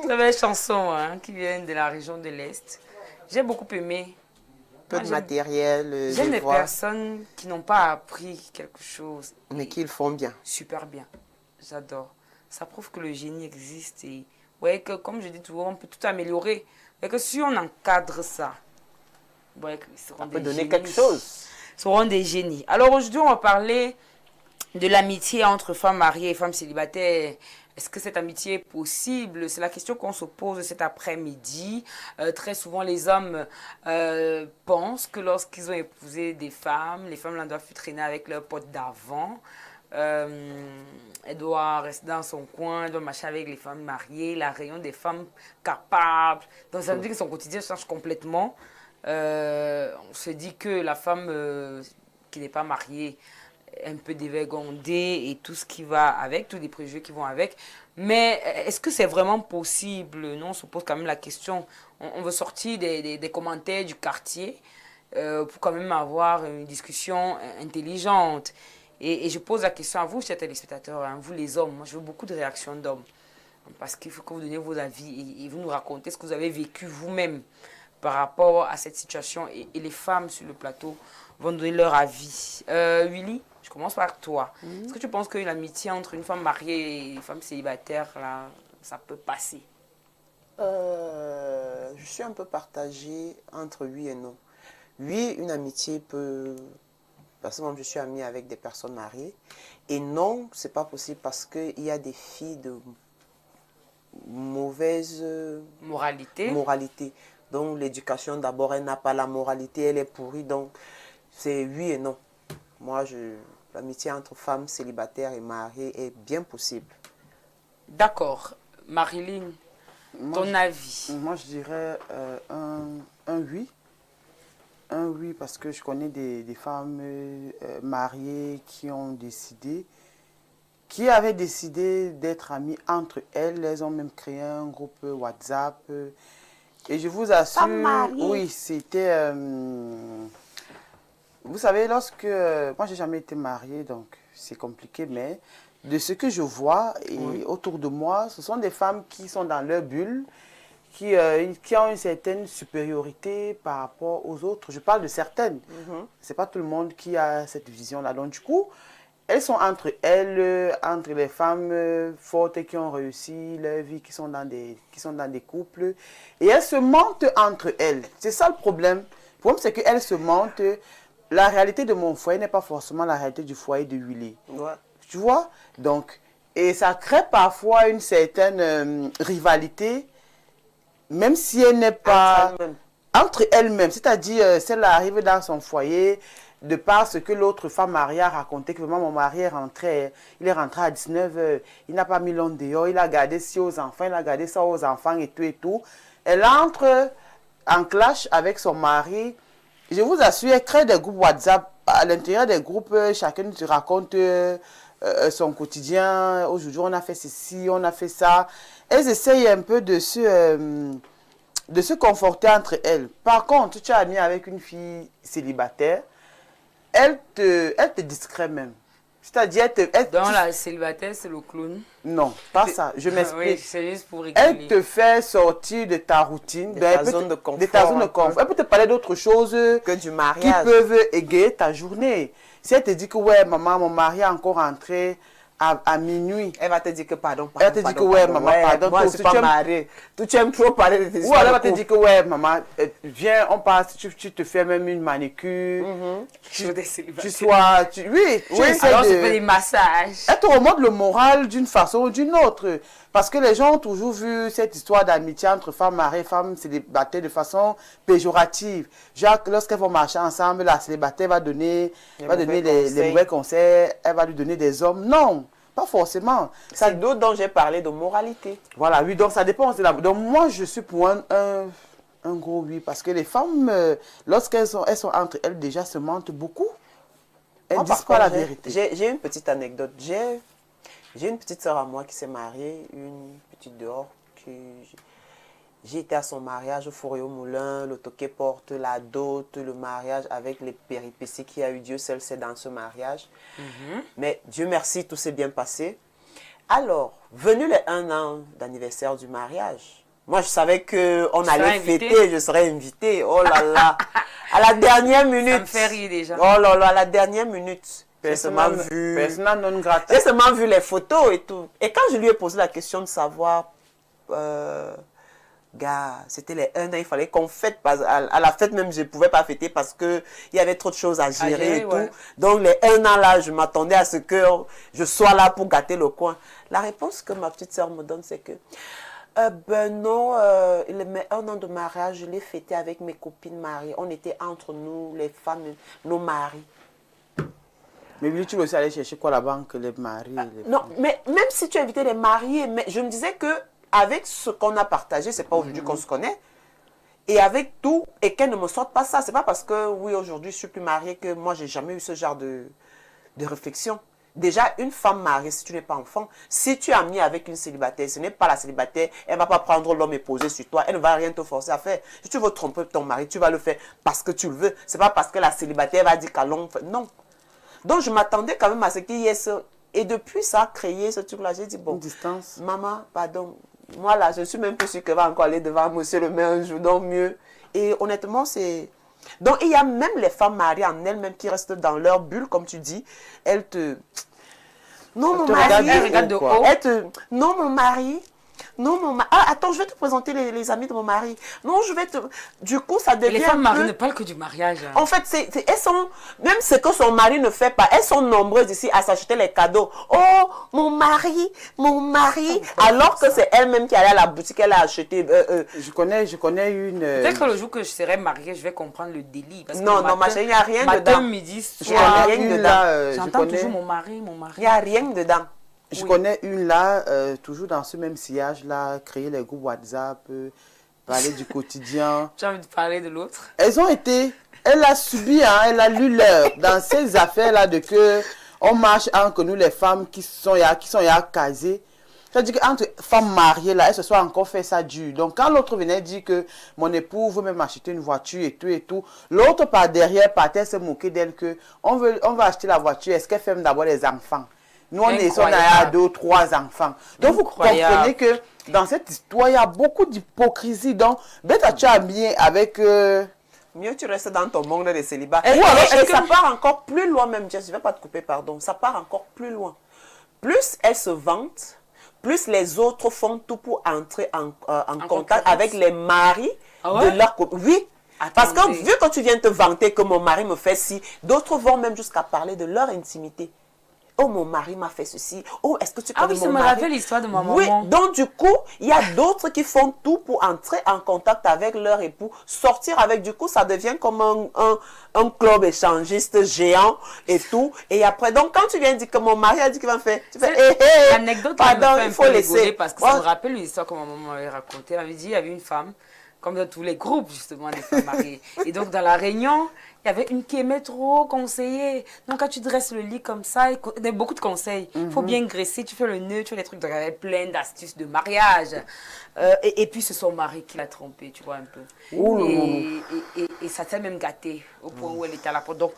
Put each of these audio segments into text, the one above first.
Très belle chanson hein, qui vient de la région de l'Est. J'ai beaucoup aimé. Peu de matériel, J'aime des les voix, personnes qui n'ont pas appris quelque chose. mais qu'ils font bien. Super bien. J'adore. Ça prouve que le génie existe et ouais, que comme je dis toujours, on peut tout améliorer. Et que si on encadre ça, ouais, ils seront Ça peut des donner génies. quelque chose. Ils seront des génies. Alors aujourd'hui, on va parler de l'amitié entre femmes mariées et femmes célibataires. Est-ce que cette amitié est possible? C'est la question qu'on se pose cet après-midi. Très souvent, les hommes pensent que lorsqu'ils ont épousé des femmes, les femmes là doivent traîner avec leurs potes d'avant. Elle doit rester dans son coin, elle doit marcher avec les femmes mariées, la rayon des femmes capables. Donc ça veut dire que son quotidien change complètement. On se dit que la femme qui n'est pas mariée un peu dévergondée et tout ce qui va avec, tous les préjugés qui vont avec. Mais est-ce que c'est vraiment possible? Nous, on se pose quand même la question. On veut sortir des commentaires du quartier pour quand même avoir une discussion intelligente. Et je pose la question à vous, chers téléspectateurs, hein, vous les hommes. Moi, je veux beaucoup de réactions d'hommes. Parce qu'il faut que vous donniez vos avis et vous nous racontez ce que vous avez vécu vous-même par rapport à cette situation. Et les femmes sur le plateau vont donner leur avis. Willy, je commence par toi. Est-ce que tu penses que l'amitié entre une femme mariée et une femme célibataire, là, ça peut passer? Je suis un peu partagée entre oui et non. Oui, une amitié peut... Parce que moi, je suis amie avec des personnes mariées. Et non, c'est pas possible parce qu'il y a des filles de mauvaise Moralité. moralité. Donc, l'éducation, d'abord, elle n'a pas la moralité, elle est pourrie. Donc, c'est oui et non. Moi, l'amitié entre femmes célibataires et mariées est bien possible. D'accord. Marilyn, Moi, ton avis? moi, je dirais un oui. Un oui, parce que je connais des femmes mariées qui avaient décidé d'être amies entre elles. Elles ont même créé un groupe WhatsApp. Et je vous assure, Femmes mariées. oui, c'était... vous savez, moi, j'ai jamais été mariée, donc c'est compliqué, mais de ce que je vois et autour de moi, ce sont des femmes qui sont dans leur bulle, qui ont une certaine supériorité par rapport aux autres. Je parle de certaines. C'est pas tout le monde qui a cette vision-là. Donc, du coup, elles sont entre elles, entre les femmes fortes qui ont réussi leur vie, qui sont dans des couples. Et elles se mentent entre elles. C'est ça le problème. Le problème, c'est qu'elles se mentent. La réalité de mon foyer n'est pas forcément la réalité du foyer de Willy. Ouais. Tu vois? Donc, et ça crée parfois une certaine rivalité, même si elle n'est pas entre elles-mêmes. C'est-à-dire, si elle arrive dans son foyer, de par ce que l'autre femme mariée a raconté, que vraiment mon mari est rentré, il est rentré à 19h, il n'a pas mis l'onde dehors, il a gardé ci aux enfants, il a gardé ça aux enfants et tout et tout. Elle entre en clash avec son mari. Je vous assure, elle crée des groupes WhatsApp. À l'intérieur des groupes, chacun se raconte son quotidien. Aujourd'hui, on a fait ceci, on a fait ça. Elles essayent un peu de se conforter entre elles. Par contre, tu es amie avec une fille célibataire, elle te discret même. C'est-à-dire, Dans la célibataire, c'est le clown. non, pas ça. Je Oui, m'explique. c'est juste pour Elle rigoler. te fait sortir de ta routine, De ta zone de confort. de ta zone de confort. Elle peut te parler d'autres choses Que du qui mariage. peuvent égayer ta journée. Si elle te dit que ouais, maman, mon mari est encore rentré à minuit. Elle va te dire que pardon, Elle te dit que ouais, maman, pardon. Moi, je suis pas mariée. Tu aimes trop parler de tes Ou histoires alors elle de va te couple. dire que ouais, maman, viens, on passe, tu te fais même une manicure. Sur des célibataires. Oui, tu essaies Alors, de... c'est fait des massages. Elle te remonte le moral d'une façon ou d'une autre. Parce que les gens ont toujours vu cette histoire d'amitié entre femmes mariées et femmes célibataires de façon péjorative. Genre, lorsqu'elles vont marcher ensemble, la célibataire va donner les mauvais conseils, elle va lui donner des hommes. Non, pas forcément. C'est d'autres dont j'ai parlé de moralité. Voilà, oui, donc ça dépend. Donc moi, je suis pour un gros oui. Parce que les femmes, lorsqu'elles elles sont entre elles, déjà se mentent beaucoup. Elles ne disent pas la vérité. J'ai une petite anecdote. J'ai une petite soeur à moi qui s'est mariée, une petite dehors. J'ai été à son mariage au four et au moulin, le toquet porte, la dot, le mariage avec les péripéties qu'il y a eu. Dieu seul sait dans ce mariage. Mais Dieu merci, tout s'est bien passé. Alors, venu les 1 an d'anniversaire du mariage, moi, je savais qu'on allait fêter, je serais invitée. Oh là là. À la dernière minute. Ça me fait rire déjà. Oh là là, à la dernière minute. J'ai seulement vu les photos et tout. Et quand je lui ai posé la question de savoir, gars, c'était les 1 an, il fallait qu'on fête. À la fête même, je ne pouvais pas fêter parce qu'il y avait trop de choses à gérer et tout. Donc, les 1 an là, je m'attendais à ce que je sois là pour gâter le coin. La réponse que ma petite soeur me donne, c'est que ben non, mes 1 an de mariage, je l'ai fêté avec mes copines mariées. On était entre nous, les femmes, nos maris. Mais lui, tu veux aussi aller chercher quoi là-bas que les maris non, mais même si tu invitais les mariés, mais je me disais que avec ce qu'on a partagé, c'est pas aujourd'hui qu'on se connaît. Et avec tout, et qu'elle ne me sorte pas ça. C'est pas parce que, oui, aujourd'hui, je suis plus mariée que moi, j'ai jamais eu ce genre de réflexion. Déjà, une femme mariée, si tu n'es pas enfant, si tu es amie avec une célibataire, ce n'est pas la célibataire, elle ne va pas prendre l'homme et poser sur toi, elle ne va rien te forcer à faire. Si tu veux tromper ton mari, tu vas le faire parce que tu le veux. Ce n'est pas parce que la célibataire va dire qu'à l'homme, non. Donc, je m'attendais quand même à ce qu'il y ait ce... Et depuis ça a créé ce truc-là, j'ai dit, bon, distance. Maman, pardon, moi là, je suis même plus sûre qu'elle va encore aller devant monsieur le maire un jour, donc mieux. Et honnêtement, c'est... Donc, il y a même les femmes mariées en elles-mêmes qui restent dans leur bulle, comme tu dis. Elles te... Non, mon mari... Elle regarde de haut. Non, mon mari... Non, mon mari... Ah, attends, je vais te présenter les amis de mon mari. Non, je vais te... Du coup, ça devient... Et les femmes mariées ne parlent que du mariage. En fait, elles sont... Même ce que son mari ne fait pas, elles sont nombreuses ici à s'acheter les cadeaux. Oh, mon mari, mon mari. Alors que c'est elle-même qui allait à la boutique, elle a acheté... Je connais une... Peut-être que le jour que je serai mariée, je vais comprendre le délit. Parce que non, non, ma chérie, il n'y a rien dedans. Matin, midi, soir, il n'y a rien dedans. J'entends toujours mon mari, mon mari. Il n'y a rien dedans. Je connais une là, toujours dans ce même sillage là, créer les groupes WhatsApp, parler du quotidien. J'ai envie de parler de l'autre. Elle a subi, hein, elle a lu l'heure dans ces affaires là de que on marche entre nous les femmes qui sont casées. C'est-à-dire qu'entre femmes mariées là, elles se sont encore fait ça dur. Donc quand l'autre venait dire que mon époux veut même acheter une voiture et tout, l'autre par derrière partait se moquer d'elle que on va acheter la voiture, est-ce qu'elle fait d'abord les enfants? Nous, on a 2 ou 3 enfants. Donc, vous comprenez que dans cette histoire, il y a beaucoup d'hypocrisie. Donc, bête, tu as bien avec... Mieux, tu restes dans ton monde de célibat. Et ça part encore plus loin même, Jess. Je ne vais pas te couper, pardon. Ça part encore plus loin. Plus elles se vantent, plus les autres font tout pour entrer en contact avec les maris de leur couple. Oui. Attendez. Parce que vu que tu viens te vanter que mon mari me fait ci, d'autres vont même jusqu'à parler de leur intimité. Oh, mon mari m'a fait ceci. Oh, est-ce que tu connais mon mari? Ah oui, ça me rappelle l'histoire de ma maman. Oui, donc du coup, il y a d'autres qui font tout pour entrer en contact avec leur époux, sortir avec. Du coup, ça devient comme un club échangiste géant et tout. Et après, donc quand tu viens dire que mon mari a dit qu'il va faire, tu fais, l'anecdote pardon, il faut laisser. Parce que ça me rappelle une histoire que ma maman m'avait racontée. Elle avait dit, il y avait une femme, comme dans tous les groupes, justement, des femmes mariées. Et donc, dans la réunion, il y avait une qui aimait trop conseiller. Donc, quand tu dresses le lit comme ça, il y a beaucoup de conseils. Il faut bien graisser, tu fais le nœud, tu fais des trucs. Donc, il y avait plein d'astuces de mariage. Et puis, c'est son mari qui l'a trompée, tu vois, un peu. Et ça s'est même gâté au point où elle était à la porte. Donc,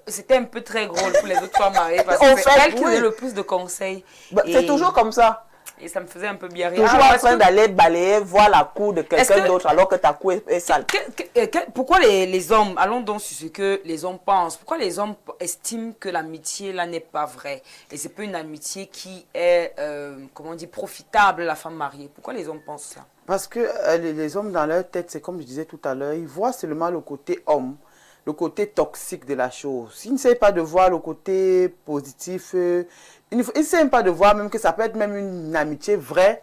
c'était un peu très drôle pour les autres femmes mariées parce que c'est elle qui donnait le plus de conseils. Bah, c'est toujours comme ça. Et ça me faisait un peu bien rire. Toujours en train d'aller balayer, voir la cour de quelqu'un d'autre alors que ta cour est sale. Pourquoi les hommes, allons donc sur ce que les hommes pensent, pourquoi les hommes estiment que l'amitié là n'est pas vraie? Et c'est pas une amitié qui est, comment on dit, profitable à la femme mariée. Pourquoi les hommes pensent ça? Parce que les hommes dans leur tête, c'est comme je disais tout à l'heure, ils voient seulement le côté homme, le côté toxique de la chose. Ils ne savent pas de voir le côté positif. Ils ne savent pas de voir même que ça peut être même une amitié vraie,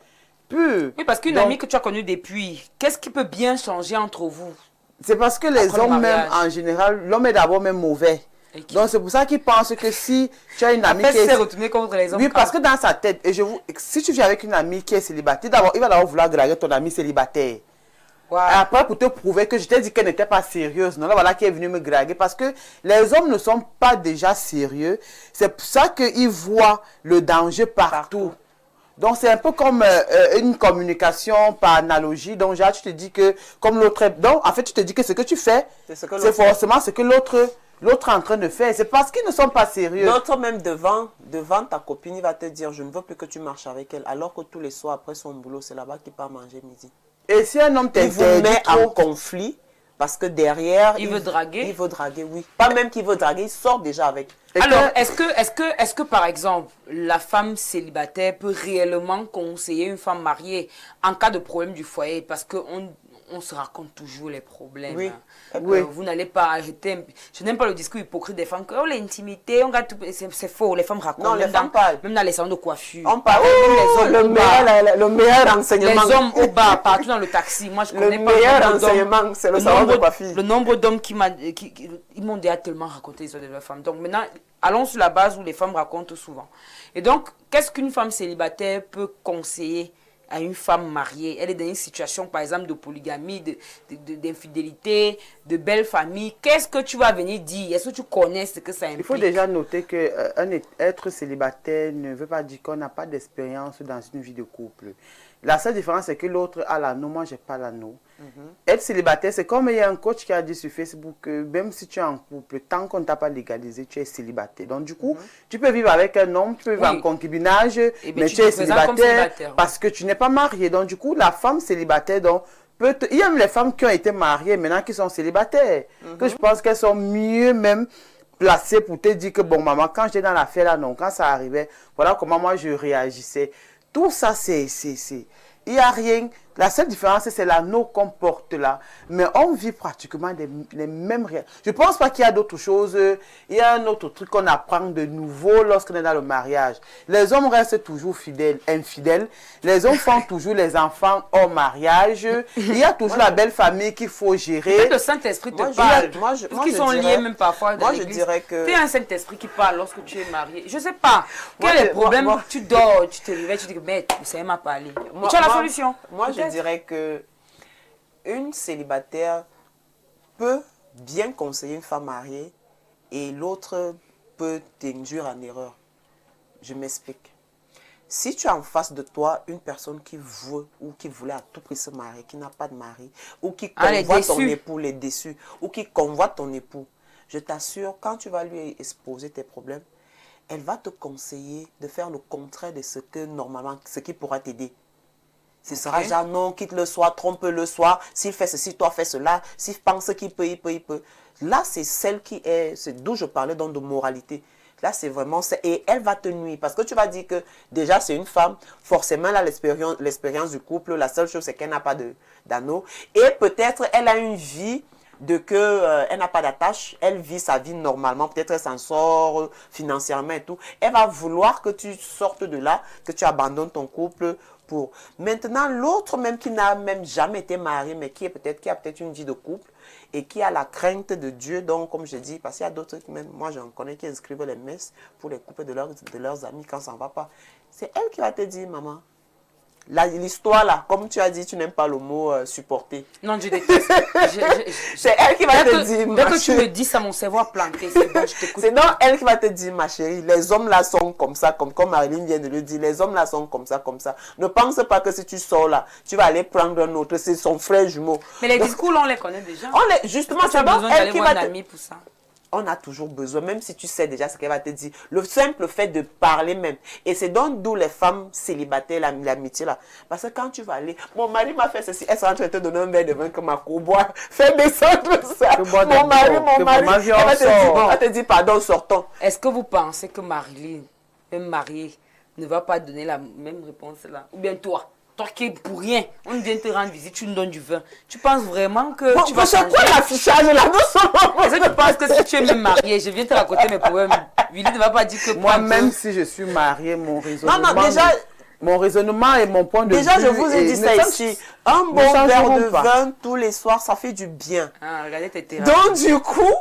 pure. Oui, parce qu'une amie que tu as connue depuis, qu'est-ce qui peut bien changer entre vous? C'est parce que les hommes même, en général, l'homme est d'abord même mauvais. Donc c'est pour ça qu'ils pensent que si tu as une amie qui est... retourné contre les hommes. Oui, parce que dans sa tête, si tu viens avec une amie qui est célibataire, d'abord, il va d'abord vouloir draguer ton ami célibataire. Wow. Après, pour te prouver que je t'ai dit qu'elle n'était pas sérieuse. Non, là, voilà qui est venu me draguer. Parce que les hommes ne sont pas déjà sérieux. C'est pour ça qu'ils voient le danger partout. Donc, c'est un peu comme une communication par analogie. Donc, genre, tu te dis que, comme l'autre... Donc, en fait, tu te dis que ce que tu fais, c'est forcément ce que l'autre l'autre est en train de faire. C'est parce qu'ils ne sont pas sérieux. L'autre même devant ta copine, il va te dire, je ne veux plus que tu marches avec elle. Alors que tous les soirs, après son boulot, c'est là-bas qu'il part manger midi. Et si un homme Il vous met en conflit, parce que derrière... Il veut draguer. Il veut draguer, oui. Pas même qu'il veut draguer, il sort déjà avec. Alors, est-ce que, par exemple, la femme célibataire peut réellement conseiller une femme mariée en cas de problème du foyer? Parce qu'on on se raconte toujours les problèmes. Oui. Hein. Oui. Vous n'allez pas arrêter. Je n'aime pas le discours hypocrite des femmes que oh, l'intimité, c'est faux. Les femmes racontent. Non, les femmes parlent. Même dans les salons de coiffure. On parle. Le meilleur renseignement. Les hommes au bar, partout dans le taxi. Moi, je connais le pas meilleur renseignement, c'est le salon de coiffure. Le nombre d'hommes qui m'ont déjà tellement raconté les histoires de leurs femmes. Donc maintenant, allons sur la base où les femmes racontent souvent. Et donc, qu'est-ce qu'une femme célibataire peut conseiller à une femme mariée? Elle est dans une situation, par exemple, de polygamie, d'infidélité, de belle famille. Qu'est-ce que tu vas venir dire? Est-ce que tu connais ce que ça implique? Il faut déjà noter qu'un être célibataire ne veut pas dire qu'on n'a pas d'expérience dans une vie de couple. La seule différence, c'est que l'autre a l'anneau, moi, je n'ai pas l'anneau. Être célibataire, c'est comme il y a un coach qui a dit sur Facebook que même si tu es en couple, tant qu'on ne t'a pas légalisé, tu es célibataire. Donc, du coup, tu peux vivre avec un homme, tu peux vivre en concubinage, mais tu es célibataire parce que tu n'es pas marié. Donc, du coup, la femme célibataire, donc, il y a même les femmes qui ont été mariées maintenant qui sont célibataires. Que je pense qu'elles sont mieux même placées pour te dire que, bon, maman, quand j'étais dans l'affaire là, non, quand ça arrivait, voilà comment moi je réagissais. Tout ça, il n'y a rien. La seule différence, c'est l'anneau qu'on porte là. Mais on vit pratiquement les mêmes réalités. Je ne pense pas qu'il y a d'autres choses. Il y a un autre truc qu'on apprend de nouveau lorsqu'on est dans le mariage. Les hommes restent toujours infidèles. Les hommes font toujours les enfants hors mariage. Il y a toujours la belle famille qu'il faut gérer. Peut-être le Saint-Esprit te parle. Parce qu'ils sont liés même parfois. Moi, je dirais que... Tu as un Saint-Esprit qui parle lorsque tu es marié. Je ne sais pas. Quel est le problème? Tu dors, tu te réveilles, tu dis que mais ça m'a parlé. Tu as la solution. Moi, je dirais que une célibataire peut bien conseiller une femme mariée et l'autre peut t'induire en erreur. Je m'explique. Si tu as en face de toi une personne qui veut ou qui voulait à tout prix se marier, qui n'a pas de mari, ou qui convoite ton époux, les déçus, ou qui convoite ton époux, je t'assure, quand tu vas lui exposer tes problèmes, elle va te conseiller de faire le contraire de ce que normalement, ce qui pourra t'aider. Ce sera genre non, quitte le soir, trompe le soir, s'il fait ceci, toi fais cela, s'il pense qu'il peut, il peut, il peut. Là, c'est celle qui est, c'est d'où je parlais donc de moralité. Là, c'est vraiment ça. Et elle va te nuire. Parce que tu vas dire que déjà, c'est une femme. Forcément, là, l'expérience du couple, la seule chose, c'est qu'elle n'a pas d'anneau. Et peut-être, elle a une vie elle n'a pas d'attache. Elle vit sa vie normalement. Peut-être elle s'en sort financièrement et tout. Elle va vouloir que tu sortes de là, que tu abandonnes ton couple pour... Maintenant, l'autre même qui n'a même jamais été marié, mais qui a peut-être une vie de couple et qui a la crainte de Dieu. Donc, comme je dis, parce qu'il y a d'autres, même moi j'en connais qui inscrivent les messes pour les couples de leurs amis quand ça ne va pas. C'est elle qui va te dire, maman, l'histoire là, comme tu as dit, tu n'aimes pas le mot supporter. Non, je déteste. C'est elle qui va te dire, dès que tu me dis ça, mon cerveau a planté. C'est bon, je t'écoute. C'est donc elle qui va te dire, ma chérie, les hommes là sont comme ça, comme Marilyn vient de le dire, les hommes là sont comme ça, comme ça. Ne pense pas que si tu sors là, tu vas aller prendre un autre, c'est son frère jumeau. Mais les discours là, on les connaît déjà. Justement, c'est donc elle qui va te... ami pour ça. On a toujours besoin, même si tu sais déjà ce qu'elle va te dire. Le simple fait de parler même. Et c'est donc d'où les femmes célibataires, l'amitié là. Parce que quand tu vas aller, mon mari m'a fait ceci, elle sera en train de te donner un verre de vin comme à boire. Fais descendre ça. Mon mari, elle va te dire, pardon, sortons. Est-ce que vous pensez que Marilyn, même mariée, ne va pas donner la même réponse là? Ou bien toi qui es pour rien, on vient te rendre visite, tu nous donnes du vin. Tu penses vraiment que tu vas changer? C'est quoi l'affichage là? Est-ce que tu penses que si tu es même marié, je viens te raconter mes problèmes, Willy ne va pas dire que... Moi, même si je suis mariée, mon raisonnement... Non, déjà... Mon raisonnement et mon point de vue... Déjà, je vous ai dit ça ici. Un bon verre de vin tous les soirs, ça fait du bien. Ah, regardez tes thérapies. Donc, du coup...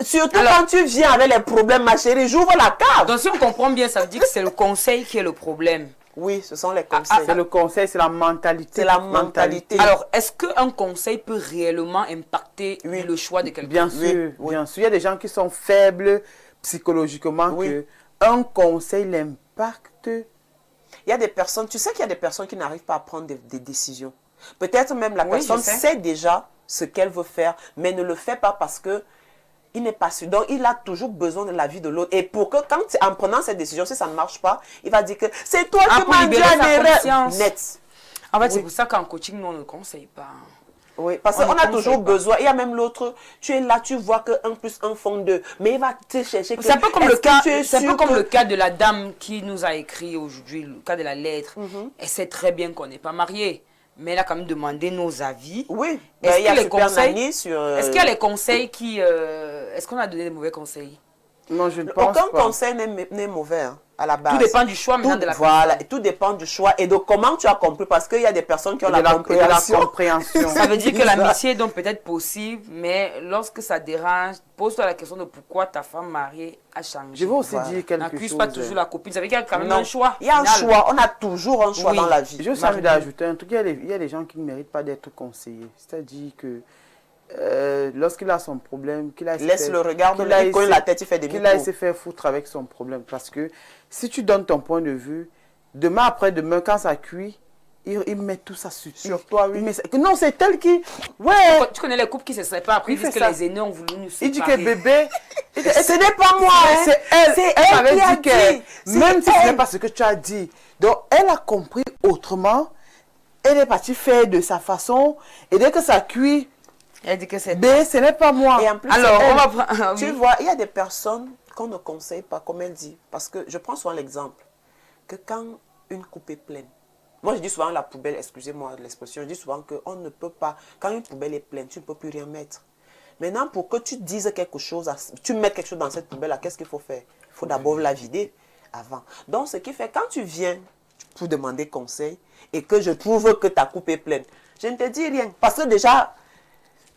Surtout quand tu viens avec les problèmes, ma chérie, j'ouvre la cave. Donc, si on comprend bien, ça veut dire que c'est le conseil qui est le problème. Oui, ce sont les conseils. C'est le conseil, c'est la mentalité. C'est la mentalité. Alors, est-ce qu'un conseil peut réellement impacter le choix de quelqu'un? Bien sûr, bien sûr. Il y a des gens qui sont faibles psychologiquement, que un conseil l'impacte. Il y a des personnes, tu sais qu'il y a des personnes qui n'arrivent pas à prendre des décisions. Peut-être même la personne sait déjà ce qu'elle veut faire, mais ne le fait pas parce que il n'est pas sûr. Donc, il a toujours besoin de l'avis de l'autre. Et pour que, en prenant cette décision, si ça ne marche pas, il va dire que c'est toi qui m'as dit à l'erreur. Net. En fait, c'est pour ça qu'en coaching, nous, on ne conseille pas. Oui, parce qu'on a toujours besoin. Il y a même l'autre, tu es là, tu vois que 1 plus 1 font 2. Mais il va te chercher. C'est un peu comme, le cas de la dame qui nous a écrit aujourd'hui, le cas de la lettre. Elle sait très bien qu'on n'est pas mariés. Mais elle a quand même demandé nos avis. Oui, est-ce qu'il y a les conseils Est-ce qu'il y a les conseils qui... Est-ce qu'on a donné des mauvais conseils? Non, je ne pense pas. Aucun conseil n'est mauvais hein, à la base. Tout dépend du choix maintenant de la personne. Voilà, tout dépend du choix et de comment tu as compris. Parce qu'il y a des personnes qui ont la compréhension. Ça veut dire que l'amitié est donc peut-être possible, mais lorsque ça dérange, pose-toi la question de pourquoi ta femme mariée a changé. Je veux aussi dire quelque chose. N'accuse pas toujours la copine. Ça veut dire qu'il y a quand même un choix. Il y a un choix. On a toujours un choix dans la vie. Je veux d'ajouter un truc. Il y a des gens qui ne méritent pas d'être conseillés. C'est-à-dire que lorsqu'il a son problème, qu'il a laisse le regard de lui, cogne la tête, il fait des qu'il aille se faire foutre avec son problème. Parce que si tu donnes ton point de vue, demain après-demain, quand ça cuit, il met tout ça sur toi. Oui. Non, c'est elle qui... Ouais. Tu connais les couples qui se séparent après, ils disent que les aînés ont voulu nous séparer. Il dit que bébé... ce n'est pas moi. C'est elle. Elle avait dit que... Même si ce n'est pas ce que tu as dit. Donc, elle a compris autrement. Elle est partie faire de sa façon. Et dès que ça cuit... Elle dit que c'est... Mais ce n'est pas moi. Et en plus, alors, on va prendre... Tu vois, il y a des personnes qu'on ne conseille pas, comme elle dit. Parce que je prends souvent l'exemple que quand une coupe est pleine, moi je dis souvent la poubelle, excusez-moi l'expression, je dis souvent qu'on ne peut pas, quand une poubelle est pleine, tu ne peux plus rien mettre. Maintenant, pour que tu dises quelque chose, tu mettes quelque chose dans cette poubelle-là, qu'est-ce qu'il faut faire? Il faut d'abord la vider avant. Donc, ce qui fait, quand tu viens pour demander conseil et que je trouve que ta coupe est pleine, je ne te dis rien. Parce que déjà...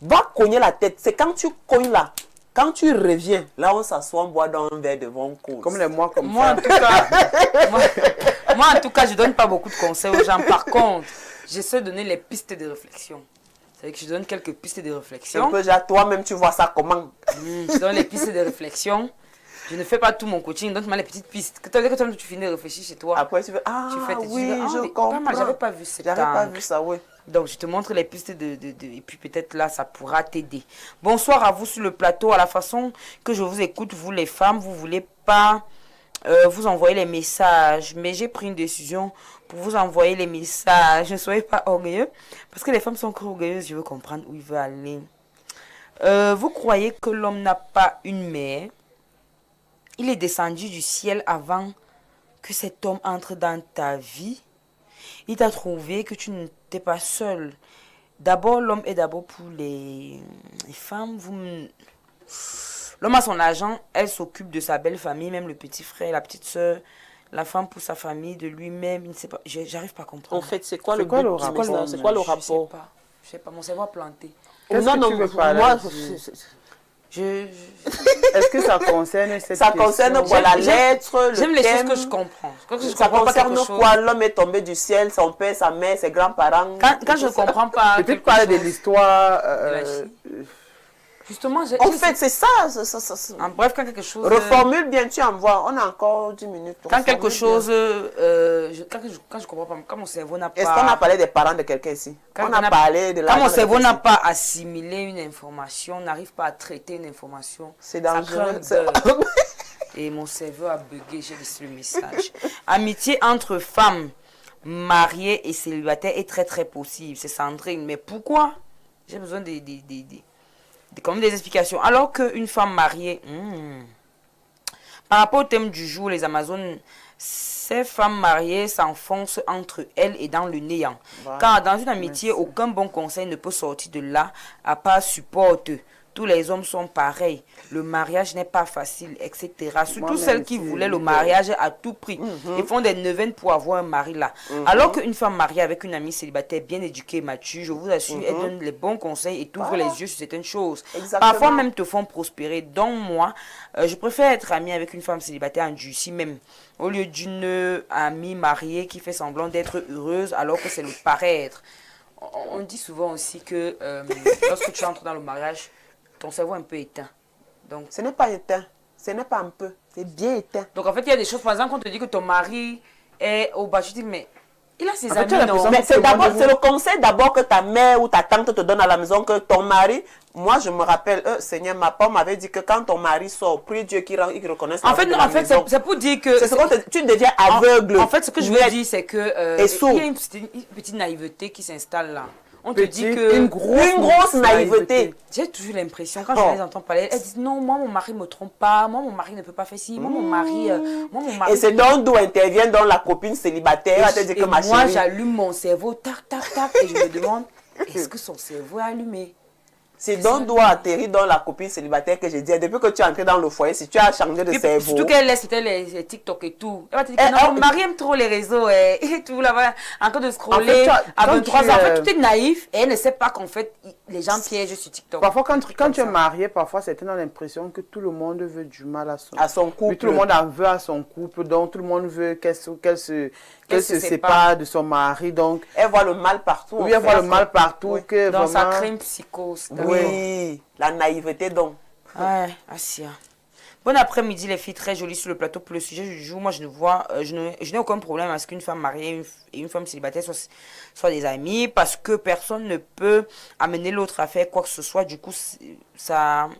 Va cogner la tête. C'est quand tu cognes là. Quand tu reviens, là on s'assoit, on boit dans un verre devant une cause. Comme les mois comme moi, ça. En tout cas, moi, en tout cas, je ne donne pas beaucoup de conseils aux gens. Par contre, j'essaie de donner les pistes de réflexion. C'est-à-dire que je donne quelques pistes de réflexion. Un peu déjà, toi-même, tu vois ça comment? Je donne les pistes de réflexion. Je ne fais pas tout mon coaching, donne-moi les petites pistes. Quand tu finis de réfléchir chez toi, après tu fais, tu fais je comprends. J'avais pas vu cette J'avais pas vu ça, oui. Donc, je te montre les pistes et puis peut-être là, ça pourra t'aider. Bonsoir à vous sur le plateau. À la façon que je vous écoute, vous les femmes, vous ne voulez pas vous envoyer les messages. Mais j'ai pris une décision pour vous envoyer les messages. Ne soyez pas orgueilleux. Parce que les femmes sont orgueilleuses. Je veux comprendre où il veut aller. Vous croyez que l'homme n'a pas une mère? Il est descendu du ciel avant que cet homme entre dans ta vie. Il t'a trouvé que tu n'étais pas seul. D'abord, l'homme est d'abord pour les femmes. L'homme a son argent, elle s'occupe de sa belle famille, même le petit frère, la petite soeur. La femme pour sa famille, de lui-même, il ne sait pas. J'arrive pas à comprendre. En fait, c'est quoi le rapport? C'est quoi le rapport? Je sais pas, mon cerveau a planté. Non, moi, est-ce que ça concerne cette ça concerne quoi, la lettre, le j'aime les choses que je comprends. Ça concerne quoi? L'homme est tombé du ciel, son père, sa mère, ses grands-parents. Quand je ne comprends pas. Peut-être parler de l'histoire. Justement, en fait, c'est ça. En bref, quand quelque chose... Reformule bien, tu envoies. On a encore 10 minutes. Quand quelque chose... quand je comprends pas, quand mon cerveau n'a pas... Est-ce qu'on a parlé des parents de quelqu'un ici? On a parlé de la... Quand mon cerveau n'a pas assimilé une information, n'arrive pas à traiter une information, c'est dangereux. Et mon cerveau a bugué, j'ai laissé le message. Amitié entre femmes mariées et célibataires est très très possible. C'est Sandrine. Mais pourquoi? J'ai besoin comme des explications. Alors qu'une femme mariée, par rapport au thème du jour, les Amazones, ces femmes mariées s'enfoncent entre elles et dans le néant. Voilà. Car dans une amitié, aucun bon conseil ne peut sortir de là, à part supporte. Tous les hommes sont pareils. Le mariage n'est pas facile, etc. Surtout celles qui voulaient le mariage à tout prix. Ils font des neuvaines pour avoir un mari là. Alors qu'une femme mariée avec une amie célibataire bien éduquée et mature, je vous assure, elle donne les bons conseils et t'ouvre les yeux sur certaines choses. Exactement. Parfois même te font prospérer. Donc moi, je préfère être amie avec une femme célibataire endurcie même, au lieu d'une amie mariée qui fait semblant d'être heureuse alors que c'est le paraître. On dit souvent aussi que lorsque tu entres dans le mariage, ton cerveau est un peu éteint. Donc, ce n'est pas éteint. Ce n'est pas un peu. C'est bien éteint. Donc, en fait, il y a des choses, par exemple, quand on te dit que ton mari est au bas, tu dis, mais Il a ses En fait, tu as amis, l'impression non? Mais c'est Tout le monde d'abord, veut- c'est le conseil d'abord que ta mère ou ta tante te donne à la maison, que ton mari, moi je me rappelle, Seigneur, ma femme m'avait dit que quand ton mari sort, prie Dieu qu'il reconnaisse la En fait, vie de non, la en fait, maison. c'est pour dire que... C'est ce qu'on tu deviens aveugle. En fait, ce que je veux dire, c'est que Et sourd. il y a une petite naïveté qui s'installe là. On te dit Petite, que... une grosse naïveté. J'ai toujours l'impression, quand Oh. je les entends parler, elles disent non, moi mon mari me trompe pas, moi mon mari ne peut pas faire ci, moi mon mari... Et c'est donc d'où intervient donc la copine célibataire. Elle va te dire que ma moi chérie. j'allume mon cerveau, tac, tac, tac, et je me demande, est-ce que son cerveau est allumé? C'est donc d'où atterrir dans la copine célibataire que j'ai dit. Depuis que tu es entré dans le foyer, si tu as changé de Puis, cerveau. surtout qu'elle laisse peut-être les TikTok et tout. Elle va te dire que Eh, non, oh, mon mari aime trop les réseaux et tout là-bas, en train de scroller En fait, à quand 23 ans. tu, En fait, tout est naïf et elle ne sait pas qu'en fait, les gens piègent sur TikTok. Parfois, quand tu es ça. marié, parfois, certains ont l'impression que tout le monde veut du mal À son couple. Oui, tout le monde en veut à son couple, donc tout le monde veut qu'elle se sépare sépare de son mari. Donc, Elle voit le mal partout. oui, elle voit le mal partout. Oui. Que Dans sa vraiment... crime psychose. Oui, la naïveté donc. Ouais, Assia. Bon après-midi les filles, très jolies sur le plateau pour le sujet du jour. Moi je ne vois, je n'ai aucun problème à ce qu'une femme mariée et une femme célibataire soient des amis parce que personne ne peut amener l'autre à faire quoi que ce soit. Du coup, ça,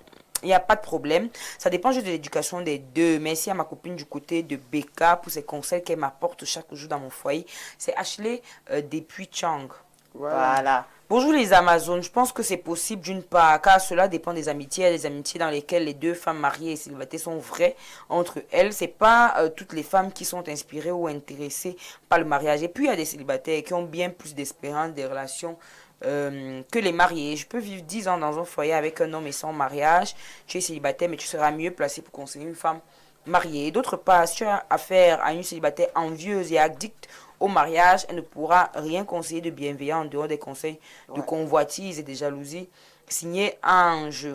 il n'y a pas de problème. Ça dépend juste de l'éducation des deux. Merci à ma copine du côté de Becca pour ses conseils qu'elle m'apporte chaque jour dans mon foyer. C'est Ashley depuis Chang. Voilà. Bonjour les Amazones, je pense que c'est possible d'une part, car cela dépend des amitiés. Il y a des amitiés dans lesquelles les deux femmes mariées et célibataires sont vraies entre elles. C'est pas toutes les femmes qui sont inspirées ou intéressées par le mariage. Et puis il y a des célibataires qui ont bien plus d'espérance des relations que les mariés. Je peux vivre 10 ans dans un foyer avec un homme et sans mariage. Tu es célibataire, mais tu seras mieux placé pour conseiller une femme mariée. D'autre part, si tu as affaire à une célibataire envieuse et addicte au mariage, elle ne pourra rien conseiller de bienveillant en dehors des conseils de convoitise et de jalousie. Signé Ange.